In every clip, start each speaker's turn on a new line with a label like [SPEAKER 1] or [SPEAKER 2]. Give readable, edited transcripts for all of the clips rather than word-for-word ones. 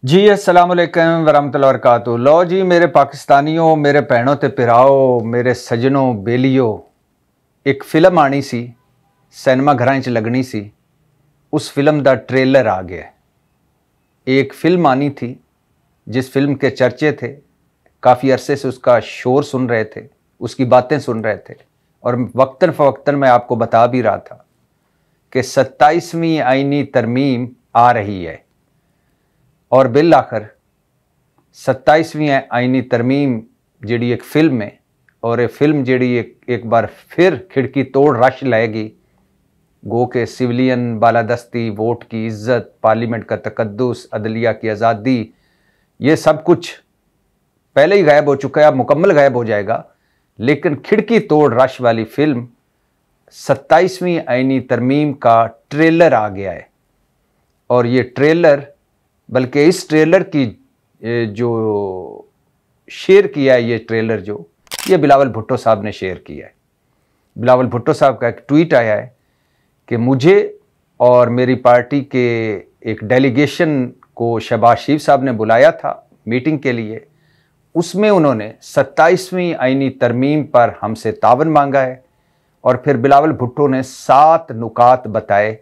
[SPEAKER 1] जी अस्सलाम वालेकुम वरहमतुल्लाहि वबरकातुहू। लो जी मेरे पाकिस्तानियों, मेरे भैनों ते पिराओ, मेरे सजनों बेलियो, एक फिल्म आनी सी, सिनेमा घरां च लगनी सी। उस फिल्म दा ट्रेलर आ गया। एक फिल्म आनी थी जिस फिल्म के चर्चे थे, काफ़ी अरसे से उसका शोर सुन रहे थे, उसकी बातें सुन रहे थे और वक्तन फ़वक्तन मैं आपको बता भी रहा था कि 27वीं आईनी तरमीम आ रही है और बिल आखिर 27वीं आईनी तरमीम जिहड़ी एक फिल्म है और ये फिल्म जिहड़ी एक बार फिर खिड़की तोड़ रश लाएगी। गो के सिविलियन बालादस्ती, वोट की इज्जत, पार्लियामेंट का तकद्दुस, अदलिया की आज़ादी, ये सब कुछ पहले ही गायब हो चुका है, अब मुकम्मल गायब हो जाएगा। लेकिन खिड़की तोड़ रश वाली फिल्म 27वीं आईनी तरमीम का ट्रेलर आ गया है और ये ट्रेलर, बल्कि इस ट्रेलर की जो शेयर किया है, ये ट्रेलर जो ये बिलावल भुट्टो साहब ने शेयर किया है। बिलावल भुट्टो साहब का एक ट्वीट आया है कि मुझे और मेरी पार्टी के एक डेलीगेशन को शहबाज शरीफ साहब ने बुलाया था मीटिंग के लिए। उसमें उन्होंने 27वीं आईनी तरमीम पर हमसे तावन मांगा है और फिर बिलावल भुट्टो ने 7 नुकात बताए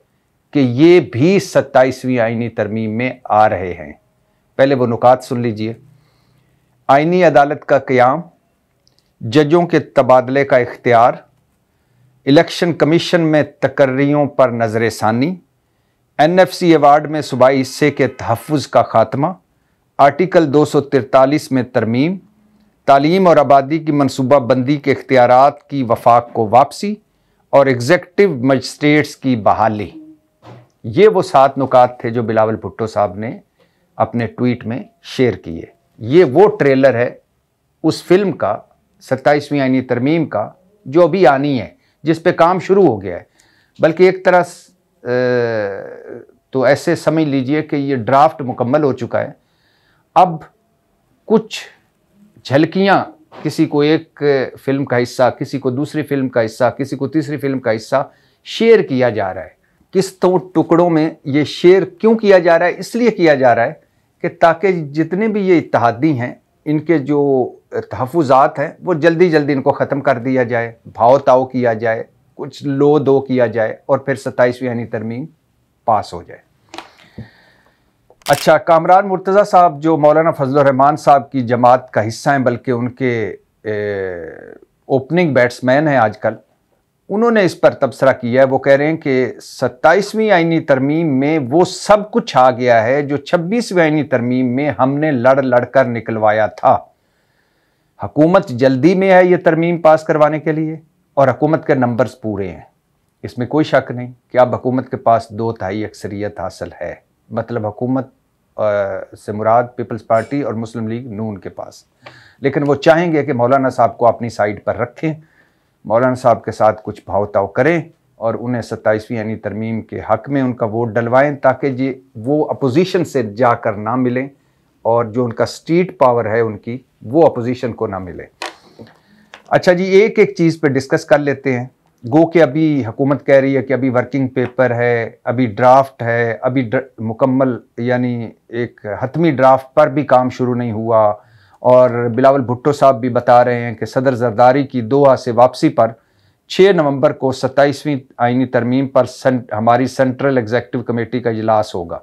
[SPEAKER 1] कि ये भी 27वीं आईनी तरमीम में आ रहे हैं। पहले वो नुकात सुन लीजिए। आईनी अदालत का क़याम, जजों के तबादले का इख्तियार, इलेक्शन कमीशन में तकर्रियों पर नज़र-ए-सानी, NFC अवार्ड में सूबाई हिस्से के तहफ़्फ़ुज़ का खात्मा, आर्टिकल 243 में तरमीम, तालीम और आबादी की मनसूबाबंदी के इख्तियारात की वफाक को वापसी और एग्जेक्टिव मजिस्ट्रेट्स की बहाली। ये वो 7 नुकात थे जो बिलावल भुट्टो साहब ने अपने ट्वीट में शेयर किए। ये वो ट्रेलर है उस फिल्म का, 27वीं आईनी तरमीम का, जो अभी आनी है, जिस पे काम शुरू हो गया है। बल्कि एक तरह तो ऐसे समझ लीजिए कि ये ड्राफ्ट मुकम्मल हो चुका है। अब कुछ झलकियां, किसी को एक फिल्म का हिस्सा, किसी को दूसरी फिल्म का हिस्सा, किसी को तीसरी फिल्म का हिस्सा शेयर किया जा रहा है। किस्तों टुकड़ों में ये शेयर क्यों किया जा रहा है? इसलिए किया जा रहा है कि ताकि जितने भी ये इत्तेहादी हैं, इनके जो तहफ़्फ़ुज़ात हैं वो जल्दी जल्दी इनको ख़त्म कर दिया जाए, भाव ताव किया जाए, कुछ लो दो किया जाए और फिर 27वीं आईनी तरमीम पास हो जाए। अच्छा, कामरान मुर्तज़ा साहब जो मौलाना फजलुर रहमान साहब की जमात का हिस्सा हैं, बल्कि उनके ओपनिंग बैट्समैन हैं आजकल, उन्होंने इस पर तबसरा किया है। वो कह रहे हैं कि 27वीं आईनी तरमीम में वो सब कुछ आ गया है जो 26वीं आईनी तरमीम में हमने लड़ लड़ कर निकलवाया था। हुकूमत जल्दी में है ये तरमीम पास करवाने के लिए और हुकूमत के नंबर्स पूरे हैं, इसमें कोई शक नहीं कि अब हुकूमत के पास 2/3 अक्सरियत हासिल है। मतलब हुकूमत से मुराद पीपल्स पार्टी और मुस्लिम लीग नून के पास। लेकिन वो चाहेंगे कि मौलाना साहब को अपनी साइड पर रखें, मौलाना साहब के साथ कुछ भाव ताव करें और उन्हें 27वीं यानी तरमीम के हक़ में उनका वोट डलवाएं, ताकि जी वो अपोजिशन से जाकर ना मिलें और जो उनका स्ट्रीट पावर है उनकी, वो अपोजिशन को ना मिले। अच्छा जी, एक एक चीज़ पे डिस्कस कर लेते हैं। गो कि अभी हुकूमत कह रही है कि अभी वर्किंग पेपर है, अभी ड्राफ्ट है, अभी मुकम्मल यानी एक हतमी ड्राफ्ट पर भी काम शुरू नहीं हुआ। और बिलावल भुट्टो साहब भी बता रहे हैं कि सदर जरदारी की दोहा से वापसी पर 6 नवंबर को 27वीं आईनी तरमीम पर हमारी सेंट्रल एग्जीक्यूटिव कमेटी का इजलास होगा।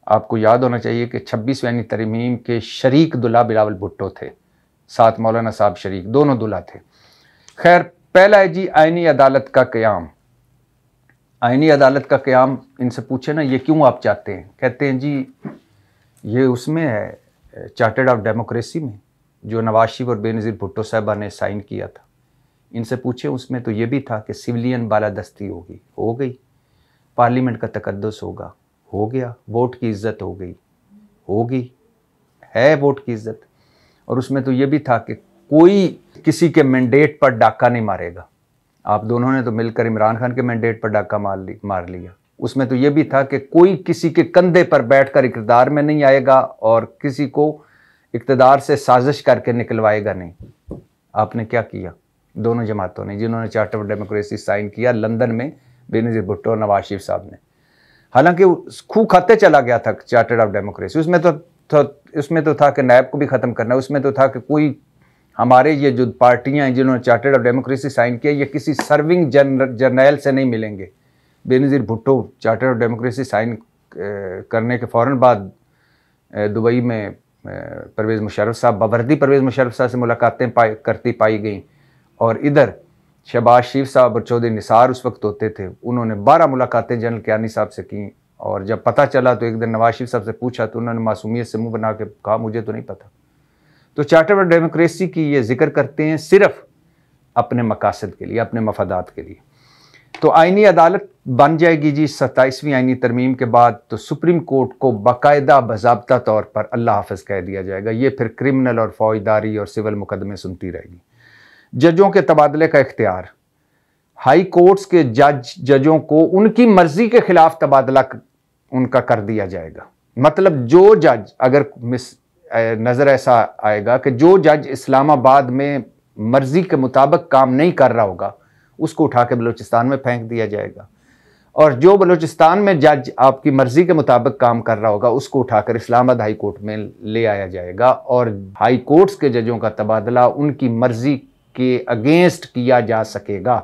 [SPEAKER 1] आपको याद होना चाहिए कि 26वीं आईनी तरमीम के शरीक दुल्हा बिलावल भुट्टो थे, साथ मौलाना साहब शरीक, दोनों दुल्हा थे। खैर, पहला है जी आईनी अदालत का क़याम। आईनी अदालत का क़याम, इनसे पूछे ना ये क्यों आप चाहते हैं? कहते हैं जी ये उसमें है, चार्टर्ड ऑफ डेमोक्रेसी में, जो नवाज शरीफ और बेनज़ीर भुट्टो साहबा ने साइन किया था। इनसे पूछे उसमें तो ये भी था कि सिविलियन बालादस्ती होगी, हो गई। पार्लियामेंट का तकद्दुस होगा, हो गया। वोट की इज़्ज़त हो गई, होगी, है वोट की इज़्ज़त। और उसमें तो ये भी था कि कोई किसी के मैंडेट पर डाका नहीं मारेगा। आप दोनों ने तो मिलकर इमरान खान के मैंडेट पर डाका मार लिया। उसमें तो ये भी था कि कोई किसी के कंधे पर बैठकर इक़्तिदार में नहीं आएगा और किसी को इक़्तिदार से साजिश करके निकलवाएगा नहीं। आपने क्या किया? दोनों जमातों ने, जिन्होंने चार्टर ऑफ डेमोक्रेसी साइन किया लंदन में, बेनज़ीर भुट्टो और नवाज शरीफ साहब ने। हालांकि खूब खाते चला गया था चार्टर ऑफ डेमोक्रेसी। उसमें तो था कि नैब को भी ख़त्म करना, उसमें तो था कि कोई हमारे ये जो पार्टियां हैं जिन्होंने चार्टर ऑफ डेमोक्रेसी साइन किया, ये किसी सर्विंग जर्नैल से नहीं मिलेंगे। Benazir Bhutto charter of democracy sign करने के फ़ौरन बाद दुबई में परवेज़ मुशर्रफ साहब, बावर्दी परवेज़ मुशर्रफ साहब से मुलाकातें करती पाई गई, और इधर शहबाज शरीफ साहब और चौधरी निसार उस वक्त होते थे, उन्होंने 12 मुलाकातें जनरल कियानी साहब से की। और जब पता चला तो एक दिन नवाज शरीफ साहब से पूछा तो उन्होंने मासूमियत से मुंह बना के कहा मुझे तो नहीं पता। तो चार्टर ऑफ डेमोक्रेसी की ये जिक्र करते हैं सिर्फ अपने मकासद के लिए, अपने मफादात के लिए। तो आईनी अदालत बन जाएगी जी 27वीं आईनी तरमीम के बाद, तो सुप्रीम कोर्ट को बाकायदा बाज़ाब्ता तौर पर अल्लाह हाफ़िज़ कह दिया जाएगा। ये फिर क्रिमिनल और फौजदारी और सिविल मुकदमे सुनती रहेगी। जजों के तबादले का इख्तियार, हाई कोर्ट्स के जजों को उनकी मर्जी के खिलाफ तबादला उनका कर दिया जाएगा। मतलब जो जज, अगर नज़र ऐसा आएगा कि जो जज इस्लामाबाद में मर्जी के मुताबिक काम नहीं कर रहा होगा, उसको उठा के बलूचिस्तान में फेंक दिया जाएगा, और जो बलूचिस्तान में जज आपकी मर्जी के मुताबिक काम कर रहा होगा, उसको उठाकर इस्लामाबाद हाई कोर्ट में ले आया जाएगा, और हाई कोर्ट्स के जजों का तबादला उनकी मर्जी के अगेंस्ट किया जा सकेगा।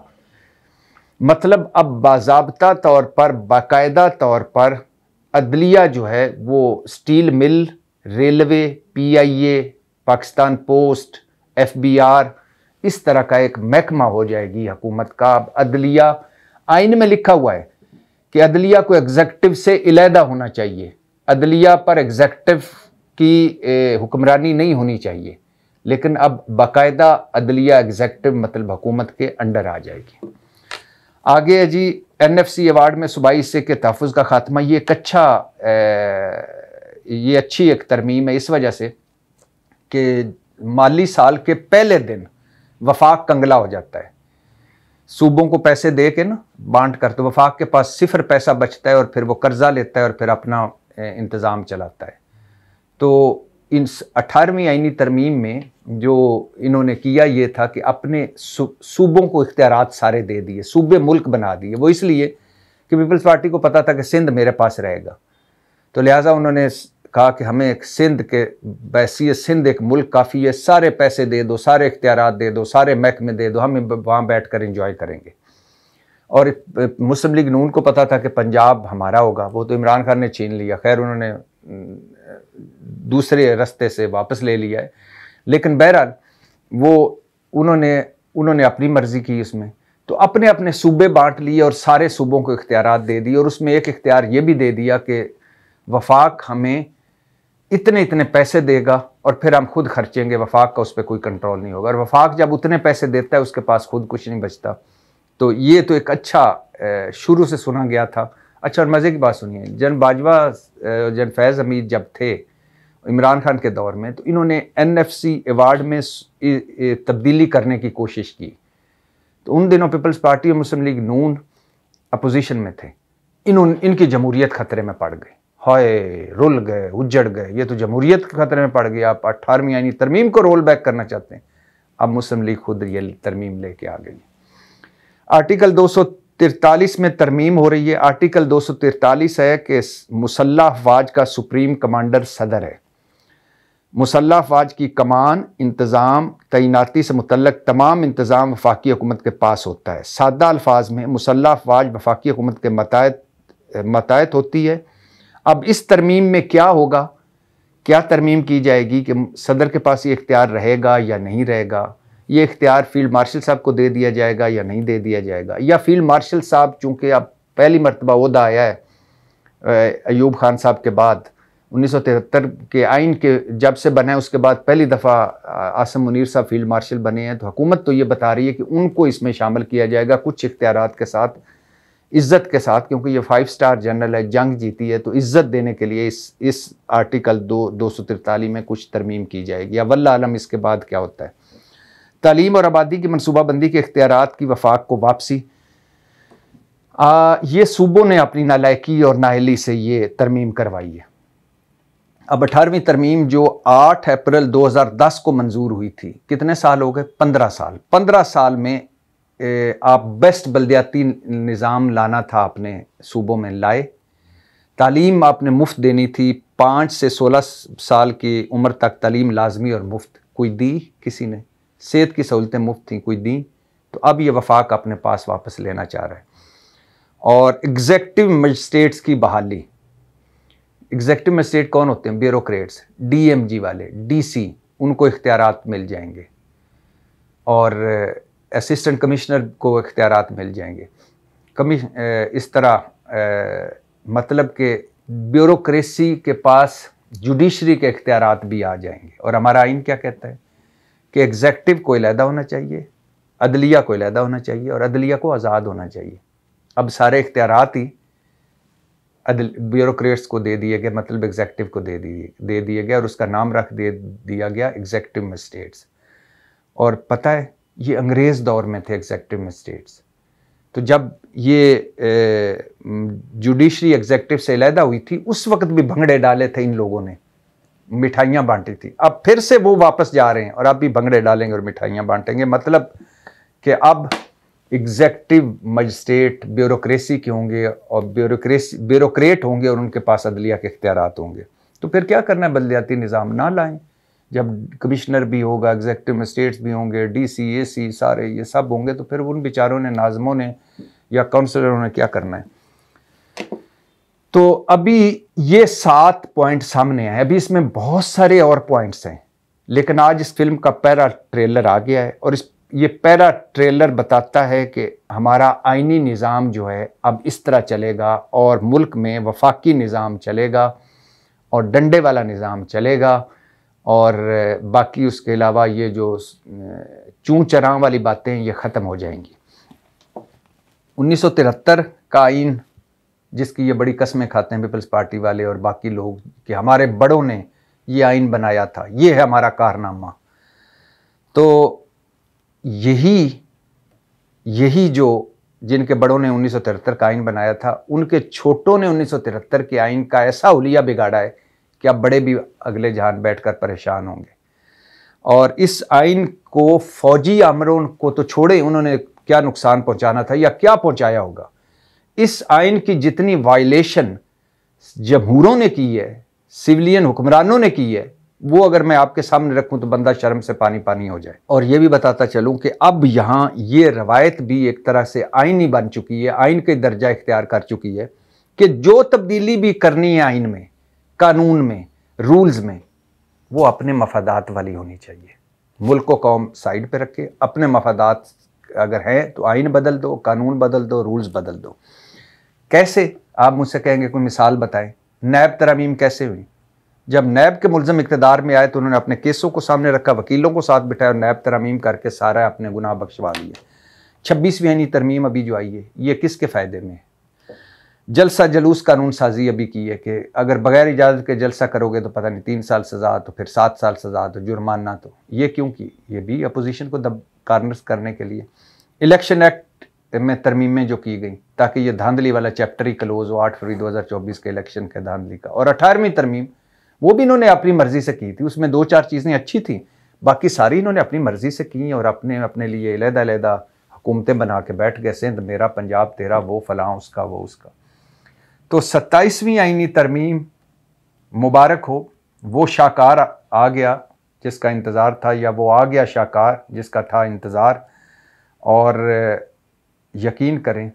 [SPEAKER 1] मतलब अब बाज़ाब्ता तौर पर, बाकायदा तौर पर अदलिया जो है वो steel mill, railway, PIA, Pakistan post, FBR, इस तरह का एक महकमा हो जाएगी हुकूमत का। अदलिया, आइन में लिखा हुआ है कि अदलिया को एग्जेक्टिव से इलेहदा होना चाहिए, अदलिया पर एग्जेक्टिव की हुक्मरानी नहीं होनी चाहिए, लेकिन अब बाकायदा अदलिया एग्जेक्टिव मतलब हुकूमत के अंडर आ जाएगी। आगे है जी NFC अवार्ड में सूबाई हिस्से के तहफ़्फ़ुज़ का खात्मा। ये ये अच्छी एक तरमीम है इस वजह से कि माली साल के पहले दिन वफाक कंगला हो जाता है। सूबों को पैसे दे के ना बांट कर, तो वफाक के पास 0 पैसा बचता है, और फिर वो कर्जा लेता है और फिर अपना इंतज़ाम चलाता है। तो इन 18वीं आईनी तरमीम में जो इन्होंने किया ये था कि अपने सूबों को इख्तियारात सारे दे दिए, सूबे मुल्क बना दिए। वो इसलिए कि पीपल्स पार्टी को पता था कि सिंध मेरे पास रहेगा, तो लिहाजा उन्होंने कहा कि हमें एक सिंध के बैसियत सिंध एक मुल्क काफ़ी है, सारे पैसे दे दो, सारे इख्तियारात दे दो, सारे महकमे दे दो, हम वहाँ बैठ कर इंजॉय करेंगे। और मुस्लिम लीग नून को पता था कि पंजाब हमारा होगा, वो तो इमरान खान ने छीन लिया, खैर उन्होंने दूसरे रास्ते से वापस ले लिया है, लेकिन बहरहाल वो उन्होंने अपनी मर्जी की उसमें। तो अपने अपने सूबे बांट लिए और सारे सूबों को इख्तियारात दे दिए, और उसमें एक इख्तियार ये भी दे दिया कि वफाक हमें इतने इतने पैसे देगा और फिर हम खुद खर्चेंगे, वफाक का उस पर कोई कंट्रोल नहीं होगा। और वफाक जब उतने पैसे देता है उसके पास खुद कुछ नहीं बचता। तो ये तो एक अच्छा शुरू से सुना गया था। अच्छा, और मज़े की बात सुनिए, जन बाजवा जन फैज़ हमीद जब थे इमरान खान के दौर में, तो इन्होंने NFC अवार्ड में तब्दीली करने की कोशिश की। तो उन दिनों पीपल्स पार्टी और मुस्लिम लीग नून अपोजिशन में थे, इनकी जमहूरियत खतरे में पड़ गई। हाय, रुल गए, उजड़ गए, ये तो जमहूरियत खतरे में पड़ गई। आप 18वीं यानी तरमीम को रोल बैक करना चाहते हैं। अब मुस्लिम लीग खुद ये तरमीम लेके आ गई। आर्टिकल 243 में तरमीम हो रही है। आर्टिकल 243 है कि मुसल्लह अफवाज का सुप्रीम कमांडर सदर है। मुसल्लह अफवाज की कमान, इंतज़ाम, तैनाती से मुतल्लक तमाम इंतज़ाम वफाकी हुकूमत के पास होता है। सादा अल्फाज में मुसल्लह अफवाज वफाकी हुकूमत के मतायत होती है। अब इस तरमीम में क्या होगा, क्या तरमीम की जाएगी कि सदर के पास ये इख्तियार रहेगा या नहीं रहेगा, ये इख्तियार फील्ड मार्शल साहब को दे दिया जाएगा या नहीं दे दिया जाएगा, या फील्ड मार्शल साहब चूँकि अब पहली मरतबा ओहदा आया है अयूब खान साहब के बाद, 1973 के आइन के जब से बना है उसके बाद पहली दफ़ा आसिम मुनीर साहब फील्ड मार्शल बने हैं। तो हुकूमत तो ये बता रही है कि उनको इसमें शामिल किया जाएगा कुछ इख्तियारात के साथ, इज़्ज़त के साथ, क्योंकि ये 5 स्टार जनरल है, जंग जीती है, तो इज़्ज़त देने के लिए इस आर्टिकल 243 में कुछ तरमीम की जाएगी, या वल्लाह आलम इसके बाद क्या होता है। तालीम और आबादी की मनसूबाबंदी के इख्तियारात की वफाक को वापसी, ये सूबों ने अपनी नालायकी और नाअहली से ये तरमीम करवाई है। अब 18वीं तरमीम जो 8 अप्रैल 2010 को मंजूर हुई थी, कितने साल हो गए? 15 साल। 15 साल में आप बेस्ट बल्दियाती निज़ाम लाना था अपने सूबों में, लाए। तालीम आपने मुफ्त देनी थी, 5 से 16 साल की उम्र तक तालीम लाजमी और मुफ्त, कोई दी किसी ने? सेहत की सहूलतें मुफ्त थी, कोई दी? तो अब ये वफाक अपने पास वापस लेना चाह रहा है। और एग्जेक्टिव मजिस्ट्रेट्स की बहाली, एग्जेक्टिव मजिस्ट्रेट कौन होते हैं? ब्यूरोक्रेट्स, डीएमजी वाले, डीसी, उनको इख्तियारात मिल जाएंगे और असिस्टेंट कमिश्नर को इख्तियारात मिल जाएंगे। इस तरह मतलब कि ब्यूरोक्रेसी के पास जुडिशरी के इख्तियारात भी आ जाएंगे। और हमारा आइन क्या कहता है कि एग्जेक्टिव को अलहदा होना चाहिए, अदलिया को अलहदा होना चाहिए और अदलिया को आज़ाद होना चाहिए। अब सारे इख्तियारात ही ब्यूरोक्रेट्स को दे दिए गए, मतलब एग्जेक्टिव को दे दिए गए और उसका नाम रख दिया गया एग्जेक्टिव मजिस्ट्रेट्स। और पता है ये अंग्रेज़ दौर में थे एग्जेक्टिव मजिस्ट्रेट्स। तो जब ये जुडिशरी एग्जेक्टिव से अलहदा हुई थी उस वक्त भी भंगड़े डाले थे इन लोगों ने, मिठाइयाँ बांटी थी। अब फिर से वो वापस जा रहे हैं और अब भी भंगड़े डालेंगे और मिठाइयाँ बांटेंगे। मतलब कि अब एग्जेक्टिव मजिस्ट्रेट ब्यूरोक्रेसी के होंगे और ब्यूरोक्रेट होंगे और उनके पास अदलिया के इख्तियारात होंगे। तो फिर क्या करना है? बलदियाती निज़ाम ना लाएं। जब कमिश्नर भी होगा, एग्जेक्टिव मजिस्ट्रेट्स भी होंगे, डीसी, एसी सारे ये सब होंगे, तो फिर उन बेचारों ने, नाज़मों ने या काउंसलरों ने क्या करना है? तो अभी ये 7 पॉइंट सामने आए। अभी इसमें बहुत सारे और पॉइंट्स हैं, लेकिन आज इस फिल्म का पहला ट्रेलर आ गया है और ये पहला ट्रेलर बताता है कि हमारा आइनी निज़ाम जो है अब इस तरह चलेगा और मुल्क में वफाकी निज़ाम चलेगा और डंडे वाला निज़ाम चलेगा और बाकी उसके अलावा ये जो चूं चरां वाली बातें ये ख़त्म हो जाएंगी। 1973 का आइन, जिसकी ये बड़ी कस्में खाते हैं पीपल्स पार्टी वाले और बाकी लोग कि हमारे बड़ों ने ये आइन बनाया था, ये है हमारा कारनामा। तो यही जो जिनके बड़ों ने 1973 का आइन बनाया था, उनके छोटों ने 1973 के आइन का ऐसा हुलिया बिगाड़ा है कि अब बड़े भी अगले जहान बैठकर परेशान होंगे। और इस आइन को फौजी आमरों को तो छोड़े, उन्होंने क्या नुकसान पहुंचाना था या क्या पहुंचाया होगा। इस आइन की जितनी वायलेशन जमहूरों ने की है, सिविलियन हुक्मरानों ने की है, वो अगर मैं आपके सामने रखूं तो बंदा शर्म से पानी पानी हो जाए। और ये भी बताता चलूं कि अब यहां ये रवायत भी एक तरह से आइनी बन चुकी है, आइन के दर्जा इख्तियार कर चुकी है कि जो तब्दीली भी करनी है आइन में, कानून में, रूल्स में, वो अपने मफादात वाली होनी चाहिए। मुल्क को कौम साइड पे रखे, अपने मफादात अगर हैं तो आइन बदल दो, कानून बदल दो, रूल्स बदल दो। कैसे? आप मुझसे कहेंगे कोई मिसाल बताएं। नैब तरमीम कैसे हुई? जब नैब के मुल्ज़म इक़्तिदार में आए तो उन्होंने अपने केसों को सामने रखा, वकीलों को साथ बिठाया और नैब तरमीम करके सारा अपने गुनाह बख्शवा लिए। 26वीं आईनी तरमीम अभी जो आई है, ये किसके फ़ायदे में है? जलसा जलूस कानून साजी अभी की है कि अगर बगैर इजाज़त के जलसा करोगे तो पता नहीं 3 साल सज़ा, तो फिर 7 साल सज़ा, तो जुर्माना। तो ये क्यों की? ये भी अपोजिशन को कार्नर्स करने के लिए। इलेक्शन एक्ट में तरमीमें जो की गई ताकि ये धांधली वाला चैप्टर ही क्लोज हो 8 फरवरी 2024 के इलेक्शन के धांधली का। और 18वीं तरमीम वो भी इन्होंने अपनी मर्जी से की थी, उसमें 2-4 चीज़ें अच्छी थी, बाकी सारी इन्होंने अपनी मर्जी से की और अपने लिए अलहदा हुकूमतें बना के बैठ गए, सिंध मेरा, पंजाब तेरा, वो फलां उसका, वो उसका। तो 27वीं आईनी तरमीम मुबारक हो, वो शाकार आ गया जिसका इंतज़ार था, या वो आ गया शाकार जिसका था इंतज़ार। और यकीन करें,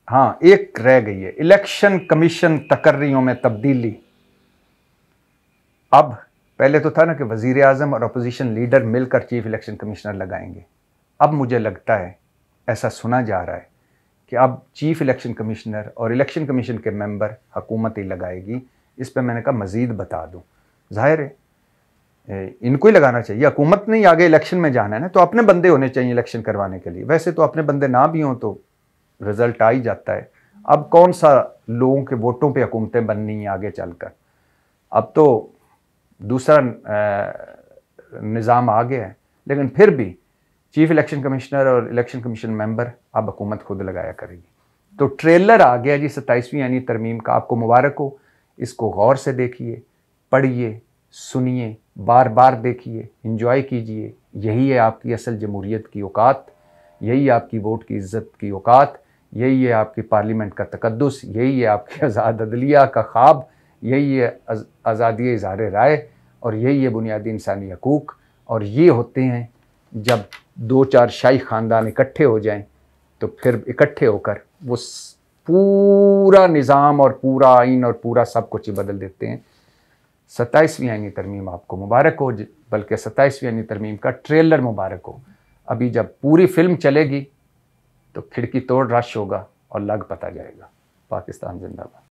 [SPEAKER 1] हाँ एक रह गई है, इलेक्शन कमीशन तकर्रियों में तब्दीली। अब पहले तो था ना कि वज़ीर आज़म और अपोजिशन लीडर मिलकर चीफ इलेक्शन कमिश्नर लगाएंगे। अब मुझे लगता है, ऐसा सुना जा रहा है कि अब चीफ इलेक्शन कमिश्नर और इलेक्शन कमीशन के मेंबर हुकूमत ही लगाएगी। इस पर मैंने कहा मज़ीद बता दूं, ज़ाहिर है इनको ही लगाना चाहिए, हुकूमत ने ही आगे इलेक्शन में जाना है ना, तो अपने बंदे होने चाहिए इलेक्शन करवाने के लिए। वैसे तो अपने बंदे ना भी हों तो रिज़ल्ट आ ही जाता है। अब कौन सा लोगों के वोटों पर हुकूमतें बननी है आगे चलकर, अब तो दूसरा निज़ाम आ गया है। लेकिन फिर भी चीफ इलेक्शन कमिश्नर और इलेक्शन कमीशन मेंबर अब हुकूमत खुद लगाया करेगी। तो ट्रेलर आ गया जी 27वीं यानी तरमीम का, आपको मुबारक हो। इसको गौर से देखिए, पढ़िए, सुनिए, बार बार देखिए, इंजॉय कीजिए। यही है आपकी असल जमहूरियत की औकात, यही आपकी वोट की इज़्ज़त की औकात, यही है आपकी पार्लियामेंट का तकद्दुस, यही है आपकी आज़ाद अदलिया का ख्वाब, यही है आज़ादी इज़हार राय, और यही है बुनियादी इंसानी हकूक़। और ये होते हैं जब 2-4 शाही ख़ानदान इकट्ठे हो जाएं तो फिर इकट्ठे होकर वो पूरा निज़ाम और पूरा आइन और पूरा सब कुछ ही बदल देते हैं। 27वीं आईनी तरमीम आपको मुबारक हो, बल्कि 27वीं आईनी तरमीम का ट्रेलर मुबारक हो। अभी जब पूरी फिल्म चलेगी तो खिड़की तोड़ रश होगा और लग पता जाएगा। पाकिस्तान जिंदाबाद।